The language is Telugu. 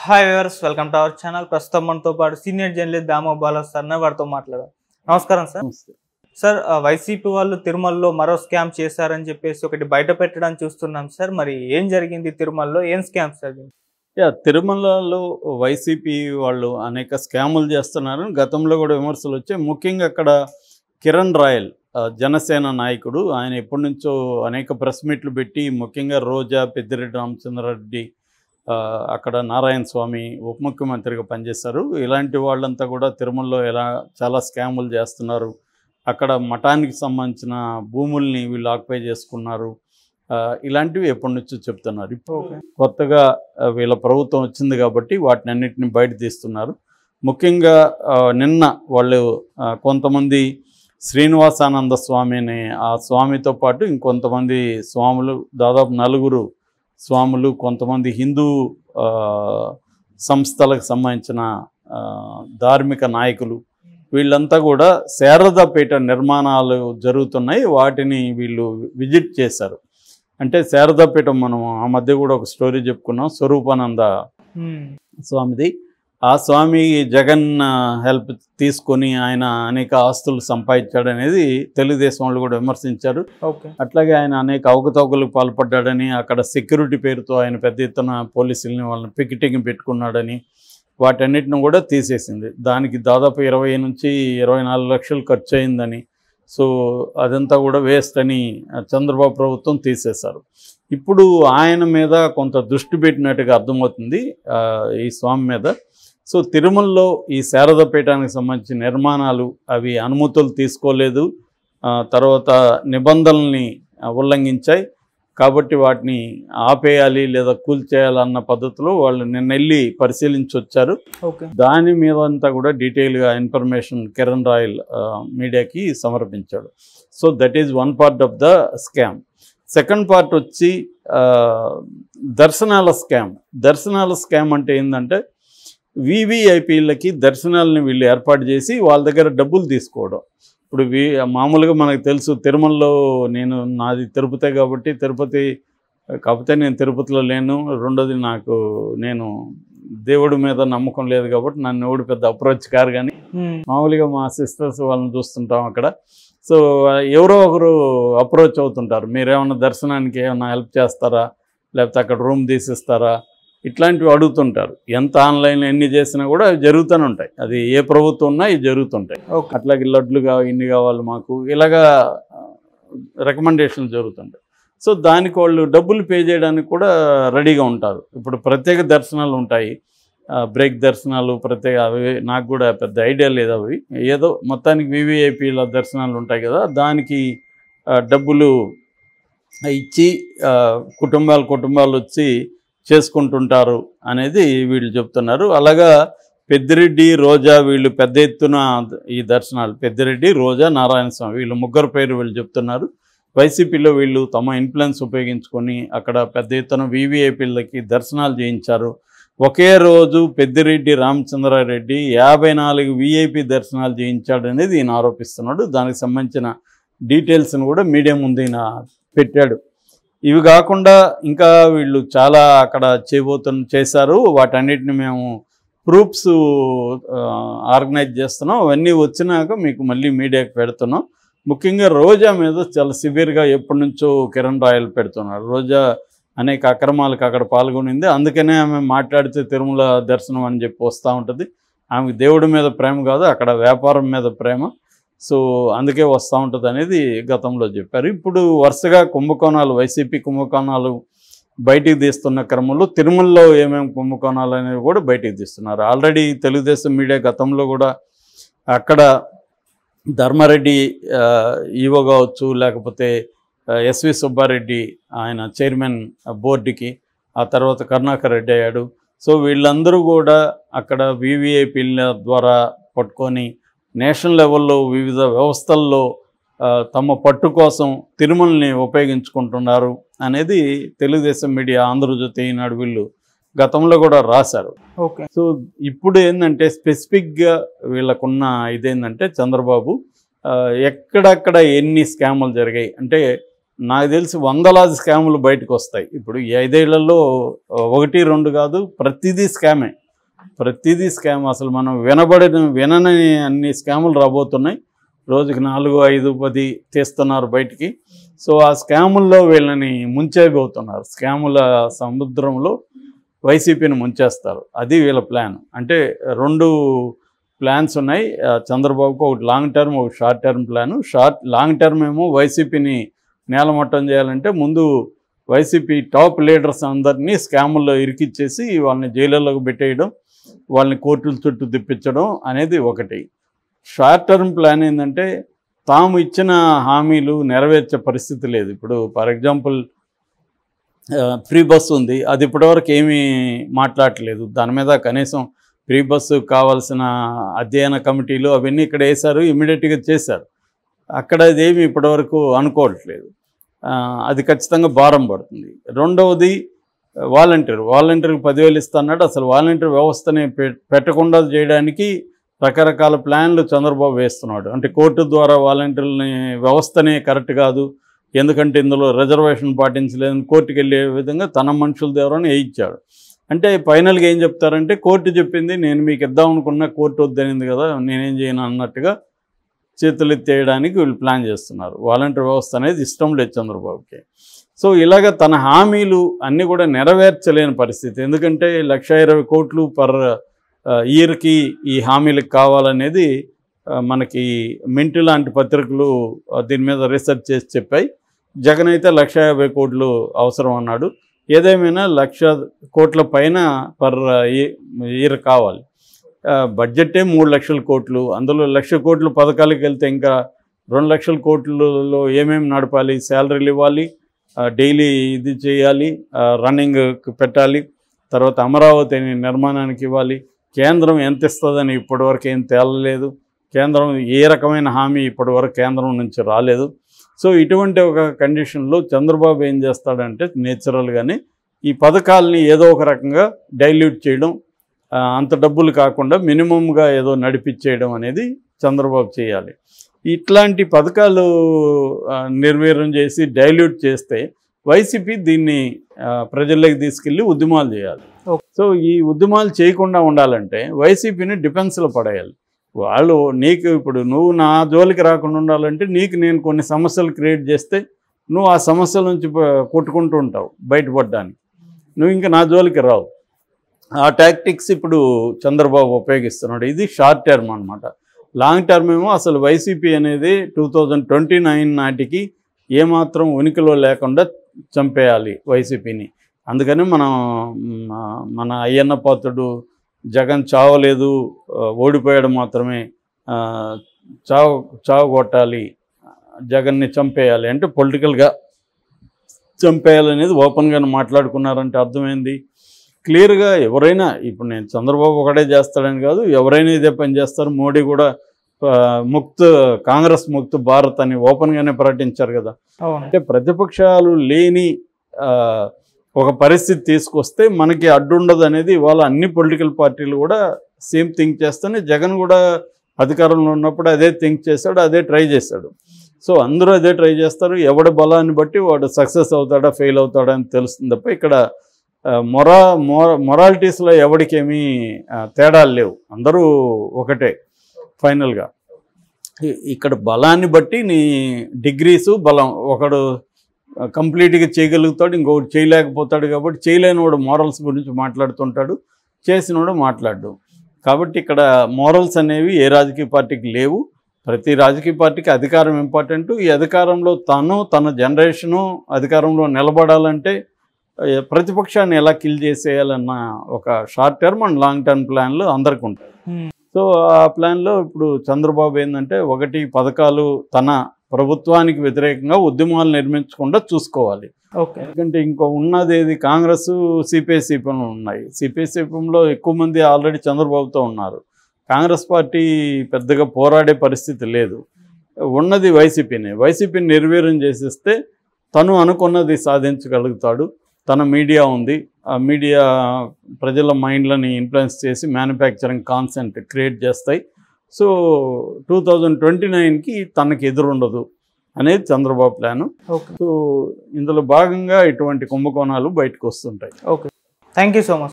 Hi viewers, welcome to our channel. ప్రస్తుతం మనతో పాటు senior journalist Damoh Bala sir వారితో మాట్లాడారు. నమస్కారం సార్. సార్, వైసీపీ వాళ్ళు తిరుమలలో మరో స్కామ్ చేశారని చెప్పేసి ఒకటి బయట పెట్టడానికి చూస్తున్నాం సార్. మరి ఏం జరిగింది తిరుమలలో? ఏం స్కామ్ సార్? తిరుమలలో వైసీపీ వాళ్ళు అనేక స్కాములు చేస్తున్నారు. గతంలో కూడా విమర్శలు వచ్చాయి. ముఖ్యంగా అక్కడ కిరణ్ రాయల్ జనసేన నాయకుడు, ఆయన ఎప్పటి నుంచో అనేక ప్రెస్ మీట్లు పెట్టి ముఖ్యంగా రోజా, పెద్దిరెడ్డి రామచంద్రారెడ్డి, అక్కడ నారాయణ స్వామి ఉప ముఖ్యమంత్రిగా పనిచేశారు. ఇలాంటి వాళ్ళంతా కూడా తిరుమలలో చాలా స్కాములు చేస్తున్నారు. అక్కడ మఠానికి సంబంధించిన భూముల్ని వీళ్ళు ఆక్యుపై చేసుకున్నారు. ఇలాంటివి ఎప్పటి నుంచో చెప్తున్నారు. ఇప్పుడు కొత్తగా వీళ్ళ ప్రభుత్వం వచ్చింది కాబట్టి వాటిని అన్నింటినీ బయట తీస్తున్నారు. ముఖ్యంగా నిన్న వాళ్ళు కొంతమంది శ్రీనివాసానంద స్వామి అనే ఆ స్వామితో పాటు ఇంకొంతమంది స్వాములు, దాదాపు 4 స్వాములు, కొంతమంది హిందూ సంస్థలకు సంబంధించిన ధార్మిక నాయకులు, వీళ్ళంతా కూడా శారదాపీఠ నిర్మాణాలు జరుగుతున్నాయి, వాటిని వీళ్ళు విజిట్ చేశారు. అంటే శారదాపీఠం మనం ఆ మధ్య కూడా ఒక స్టోరీ చెప్పుకున్నాం, స్వరూపానంద స్వామిది. ఆ స్వామి జగన్ హెల్ప్ తీసుకొని ఆయన అనేక ఆస్తులు సంపాదించాడనేది తెలుగుదేశం వాళ్ళు కూడా విమర్శించారు. అట్లాగే ఆయన అనేక అవకతవకలకు పాల్పడ్డాడని, అక్కడ సెక్యూరిటీ పేరుతో ఆయన పెద్ద ఎత్తున పోలీసుల్ని వాళ్ళని పికెటింగ్ పెట్టుకున్నాడని వాటన్నిటిని కూడా తీసేసింది. దానికి దాదాపు 20 నుంచి 24 లక్షలు ఖర్చు అయిందని, సో అదంతా కూడా వేస్ట్ అని చంద్రబాబు ప్రభుత్వం తీసేశారు. ఇప్పుడు ఆయన మీద కొంత దృష్టి పెట్టినట్టుగా అర్థమవుతుంది ఈ స్వామి మీద. సో తిరుమలలో ఈ శారదాపీఠానికి సంబంధించిన నిర్మాణాలు అవి అనుమతులు తీసుకోలేదు, తర్వాత నిబంధనల్ని ఉల్లంఘించాయి కాబట్టి వాటిని ఆపేయాలి లేదా కూల్చేయాలన్న పద్ధతిలో వాళ్ళు నిన్న వెళ్ళి పరిశీలించి వచ్చారు. దాని మీద అంతా కూడా డీటెయిల్గా ఇన్ఫర్మేషన్ కిరణ్ రాయల్ మీడియాకి సమర్పించాడు. So that is one part of the scam. Second part వచ్చి దర్శనాల స్కామ్. దర్శనాల స్కామ్ అంటే ఏంటంటే వివిఐపీలకి దర్శనాలని వీళ్ళు ఏర్పాటు చేసి వాళ్ళ దగ్గర డబ్బులు తీసుకోవడం. ఇప్పుడు మామూలుగా మనకు తెలుసు, తిరుమలలో నాది తిరుపతి కాబట్టి తిరుపతి కాకపోతే నేను తిరుపతిలో లేను, రెండోది నేను దేవుడి మీద నమ్మకం లేదు కాబట్టి నన్ను ఎవడు పెద్ద అప్రోచ్ కారు. కానీ మామూలుగా మా సిస్టర్స్ వాళ్ళని చూస్తుంటాం అక్కడ. సో ఎవరో ఒకరు అప్రోచ్ అవుతుంటారు, మీరేమన్నా దర్శనానికి ఏమన్నా హెల్ప్ చేస్తారా, లేకపోతే అక్కడ రూమ్ తీసిస్తారా, ఇట్లాంటివి అడుగుతుంటారు. ఎంత ఆన్లైన్లో ఎన్ని చేసినా కూడా అవి జరుగుతూనే ఉంటాయి. అది ఏ ప్రభుత్వం ఉన్నా ఇవి జరుగుతుంటాయి. అట్లాగే లడ్లు ఇన్ని కావాలి మాకు, ఇలాగా రికమెండేషన్లు జరుగుతుంటాయి. సో దానికి వాళ్ళు డబ్బులు పే చేయడానికి కూడా రెడీగా ఉంటారు. ఇప్పుడు ప్రత్యేక దర్శనాలు ఉంటాయి, బ్రేక్ దర్శనాలు ప్రత్యేక, అవి నాకు కూడా పెద్ద ఐడియా లేదు. అవి ఏదో మొత్తానికి వివిఐపీల దర్శనాలు ఉంటాయి కదా, దానికి డబ్బులు ఇచ్చి కుటుంబాలు వచ్చి చేసుకుంటుంటారు అనేది వీళ్ళు చెప్తున్నారు. అలాగా పెద్దిరెడ్డి, రోజా వీళ్ళు పెద్ద ఎత్తున ఈ దర్శనాలు, పెద్దిరెడ్డి, రోజా, నారాయణ స్వామి వీళ్ళు 3 పేరు వీళ్ళు చెప్తున్నారు. వైసీపీలో వీళ్ళు తమ ఇన్ఫ్లుయెన్స్ ఉపయోగించుకొని అక్కడ పెద్ద ఎత్తున వివిఐపీలకి దర్శనాలు చేయించారు. ఒకే రోజు పెద్దిరెడ్డి రామచంద్రారెడ్డి 54 విఐపీ దర్శనాలు చేయించాడు అనేది ఈయన ఆరోపిస్తున్నాడు. దానికి సంబంధించిన డీటెయిల్స్ని కూడా మీడియా ముందు ఈయన పెట్టాడు. ఇవి కాకుండా ఇంకా వీళ్ళు చాలా అక్కడ చేశారు. వాటన్నిటిని మేము ప్రూఫ్స్ ఆర్గనైజ్ చేస్తున్నాం, అవన్నీ వచ్చినాక మీకు మళ్ళీ మీడియాకి పెడుతున్నాం. ముఖ్యంగా రోజా మీద చాలా సివియర్గా ఎప్పటి నుంచో కిరణ్ రాయల్ పెడుతున్నారు. రోజా అనేక అక్రమాలకు అక్కడ పాల్గొనింది, అందుకనే ఆమె మాట్లాడితే తిరుమల దర్శనం అని చెప్పి వస్తూ ఉంటుంది. ఆమెకు దేవుడి మీద ప్రేమ కాదు, అక్కడ వ్యాపారం మీద ప్రేమ. సో అందుకే వస్తూ ఉంటుంది అనేది గతంలో చెప్పారు. ఇప్పుడు వరుసగా కుంభకోణాలు, వైసీపీ కుంభకోణాలు బయటికి తీస్తున్న క్రమంలో తిరుమలలో ఏమేమి కుంభకోణాలు అనేవి కూడా బయటికి తీస్తున్నారు. ఆల్రెడీ తెలుగుదేశం మీడియా గతంలో కూడా అక్కడ ధర్మారెడ్డి ఈవో కావచ్చు, లేకపోతే ఎస్వి సుబ్బారెడ్డి ఆయన చైర్మన్ బోర్డుకి, ఆ తర్వాత కరుణాకర్ రెడ్డి అయ్యాడు. సో వీళ్ళందరూ కూడా అక్కడ వివిఐపీల ద్వారా పట్టుకొని నేషనల్ లెవెల్లో వివిధ వ్యవస్థల్లో తమ పట్టు కోసం తిరుమలని ఉపయోగించుకుంటున్నారు అనేది తెలుగుదేశం మీడియా, ఆంధ్రజ్యోతి, ఈనాడు వీళ్ళు గతంలో కూడా రాశారు. సో ఇప్పుడు ఏంటంటే స్పెసిఫిక్గా వీళ్ళకున్న ఇదేంటంటే చంద్రబాబు ఎక్కడక్కడ ఎన్ని స్కాములు జరిగాయి అంటే నాకు తెలిసి వందలాది స్కాములు బయటకు వస్తాయి. ఇప్పుడు ఈ 5 ఏళ్లలో 1, 2 కాదు, ప్రతిదీ స్కామే, ప్రతిదీ స్కామ్. అసలు మనం వినని అన్ని స్కాములు రాబోతున్నాయి. రోజుకి 4, 5, 10 తీస్తున్నారు బయటికి. సో ఆ స్కాముల్లో వీళ్ళని ముంచేయబోతున్నారు. స్కాముల సముద్రంలో వైసీపీని ముంచేస్తారు. అది వీళ్ళ ప్లాన్. అంటే 2 ప్లాన్స్ ఉన్నాయి చంద్రబాబుకు. ఒకటి లాంగ్ టర్మ్, ఒక short term plan. Long term ఏమో వైసీపీని నేలమట్టం చేయాలంటే ముందు వైసీపీ టాప్ లీడర్స్ అందరినీ స్కాముల్లో ఇరికిచ్చేసి వాళ్ళని జైళ్ళలోకి పెట్టేయడం, వాళ్ళని కోర్టుల చుట్టూ తిప్పించడం అనేది ఒకటి. షార్ట్ టర్మ్ ప్లాన్ ఏంటంటే తాము ఇచ్చిన హామీలు నెరవేర్చే పరిస్థితి లేదు. ఇప్పుడు ఫర్ ఎగ్జాంపుల్ ఫ్రీ బస్సు ఉంది, అది ఇప్పటివరకు ఏమీ మాట్లాడట్లేదు. దాని మీద కనీసం ఫ్రీ బస్సు కావాల్సిన అధ్యయన కమిటీలు అవన్నీ ఇక్కడ వేశారు, ఇమ్మీడియట్గా చేశారు. అక్కడ అదేమి ఇప్పటివరకు అనుకోవట్లేదు. అది ఖచ్చితంగా భారం పడుతుంది. రెండవది వాలంటీర్కి 10,000 ఇస్తున్నాడు. అసలు వాలంటీర్ వ్యవస్థని పెట్టకుండా చేయడానికి రకరకాల ప్లాన్లు చంద్రబాబు వేస్తున్నాడు. అంటే కోర్టు ద్వారా వాలంటీర్లని వ్యవస్థనే కరెక్ట్ కాదు, ఎందుకంటే ఇందులో రిజర్వేషన్ పాటించలేదని కోర్టుకు వెళ్ళే విధంగా తన మనుషుల ద్వారానే వేయించాడు. అంటే ఫైనల్గా ఏం చెప్తారంటే కోర్టు చెప్పింది నేను మీకు ఇద్దాం అనుకున్నా, కోర్టు వద్దనింది కదా, నేనేం చేయను అన్నట్టుగా చేతులు ఎత్తేయడానికి వీళ్ళు ప్లాన్ చేస్తున్నారు. వాలంటీర్ వ్యవస్థ అనేది ఇష్టం లేదు చంద్రబాబుకి. సో ఇలాగ తన హామీలు అన్నీ కూడా నెరవేర్చలేని పరిస్థితి. ఎందుకంటే 1,20 కోట్లు పర్ ఇయర్కి ఈ హామీలకు కావాలనేది మనకి మింట్ లాంటి పత్రికలు దీని మీద రీసెర్చ్ చేసి చెప్పాయి. జగన్ అయితే 1,50 కోట్లు అవసరం అన్నాడు. ఏదేమైనా 1,00,000 కోట్ల పైన పర్ ఇయర్ కావాలి. బడ్జెటే 3,00,000 కోట్లు. అందులో 1,00,000 కోట్లు పథకాలకు వెళ్తే ఇంకా 2,00,000 కోట్లలో ఏమేమి నడపాలి? శాలరీలు ఇవ్వాలి, డైలీ ఇది చేయాలి, రన్నింగ్ పెట్టాలి, తర్వాత అమరావతి నిర్మాణానికి ఇవ్వాలి. కేంద్రం ఎంత ఇస్తుందని ఇప్పటివరకు ఏం తేలలేదు. కేంద్రం ఏ రకమైన హామీ ఇప్పటివరకు కేంద్రం నుంచి రాలేదు. సో ఇటువంటి ఒక కండిషన్లో చంద్రబాబు ఏం చేస్తాడంటే నేచురల్గానే ఈ పథకాలని ఏదో ఒక రకంగా డైల్యూట్ చేయడం, అంత డబ్బులు కాకుండా మినిమంగా ఏదో నడిపించేయడం అనేది చంద్రబాబు చేయాలి. ఇట్లాంటి పథకాలు నిర్వీర్యం చేసి డైల్యూట్ చేస్తే వైసీపీ దీన్ని ప్రజల్లోకి తీసుకెళ్ళి ఉద్యమాలు చేయాలి. సో ఈ ఉద్యమాలు చేయకుండా ఉండాలంటే వైసీపీని డిఫెన్స్లో పడేయాలి. వాళ్ళు నీకు ఇప్పుడు నువ్వు నా జోలికి రాకుండా ఉండాలంటే నీకు నేను కొన్ని సమస్యలు క్రియేట్ చేస్తే నువ్వు ఆ సమస్యల నుంచి కొట్టుకుంటూ ఉంటావు బయటపడడానికి. నువ్వు ఇంకా నా జోలికి రావు. ఆ టాక్టిక్స్ ఇప్పుడు చంద్రబాబు ఉపయోగిస్తున్నాడు. ఇది షార్ట్ టర్మ్ అనమాట. లాంగ్ టర్మ్ ఏమో అసలు వైసీపీ అనేది 2029 నాటికి ఏమాత్రం ఉనికిలో లేకుండా చంపేయాలి వైసీపీని. అందుకని మన అయ్యన్న పాత్రుడు జగన్ చావలేదు, ఓడిపోయాడు మాత్రమే, చావు కొట్టాలి, జగన్ని చంపేయాలి అంటే పొలిటికల్గా చంపేయాలనేది ఓపెన్గానే మాట్లాడుకున్నారంటే అర్థమైంది. క్లియర్గా ఎవరైనా ఇప్పుడు నేను చంద్రబాబు ఒకటే చేస్తాడని కాదు, ఎవరైనా ఇదే పని చేస్తారు. మోడీ కూడా కాంగ్రెస్ ముక్త్ భారత్ అని ఓపెన్గానే ప్రకటించారు కదా. అంటే ప్రతిపక్షాలు లేని ఒక పరిస్థితి తీసుకొస్తే మనకి అడ్డుండదు అనేది ఇవాళ అన్ని పొలిటికల్ పార్టీలు కూడా సేమ్ థింక్ చేస్తేనే జగన్ కూడా అధికారంలో ఉన్నప్పుడు అదే థింక్ చేశాడు, అదే ట్రై చేశాడు. సో అందరూ అదే ట్రై చేస్తారు. ఎవడి బలాన్ని బట్టి వాడు సక్సెస్ అవుతాడా ఫెయిల్ అవుతాడా అని తెలుస్తుంది తప్ప ఇక్కడ మొరాలిటీస్లో ఎవరికేమీ తేడాలు లేవు, అందరూ ఒకటే ఫైనల్గా. ఇక్కడ బలాన్ని బట్టి నీ డిగ్రీసు బలం, ఒకడు కంప్లీట్గా చేయగలుగుతాడు, ఇంకొకటి చేయలేకపోతాడు. కాబట్టి చేయలేనివాడు మోరల్స్ గురించి మాట్లాడుతుంటాడు, చేసినవాడు మాట్లాడు. కాబట్టి ఇక్కడ మోరల్స్ అనేవి ఏ రాజకీయ పార్టీకి లేవు. ప్రతి రాజకీయ పార్టీకి అధికారం ఇంపార్టెంట్. ఈ అధికారంలో తన జనరేషను అధికారంలో నిలబడాలంటే ప్రతిపక్షాన్ని ఎలా కిల్ చేసేయాలన్న ఒక short term and long term ప్లాన్లు అందరికీ ఉంటాయి. సో ఆ ప్లాన్లో ఇప్పుడు చంద్రబాబు ఏంటంటే ఒకటి పథకాలు తన ప్రభుత్వానికి వ్యతిరేకంగా ఉద్యమాలు నిర్మించకుండా చూసుకోవాలి. ఎందుకంటే ఇంకో ఉన్నది ఏది కాంగ్రెస్ సిపిఐ-సిపిఎంలో ఉన్నాయి. సిపిఐ-సిపిఎంలో ఎక్కువ మంది ఆల్రెడీ చంద్రబాబుతో ఉన్నారు. కాంగ్రెస్ పార్టీ పెద్దగా పోరాడే పరిస్థితి లేదు. ఉన్నది వైసీపీని నిర్వీర్యం చేసేస్తే తను అనుకున్నది సాధించగలుగుతాడు. తన మీడియా ఉంది, ఆ మీడియా ప్రజల మైండ్లని ఇన్ఫ్లుయెన్స్ చేసి మ్యానుఫ్యాక్చరింగ్ కాన్సెప్ట్ క్రియేట్ చేస్తాయి. సో 2029కి తనకి ఎదురుండదు. అనేది చంద్రబాబు ప్లాను. ఓకే సో ఇందులో భాగంగా ఇటువంటి కుంభకోణాలు బయటకు వస్తుంటాయి. Okay thank you so much.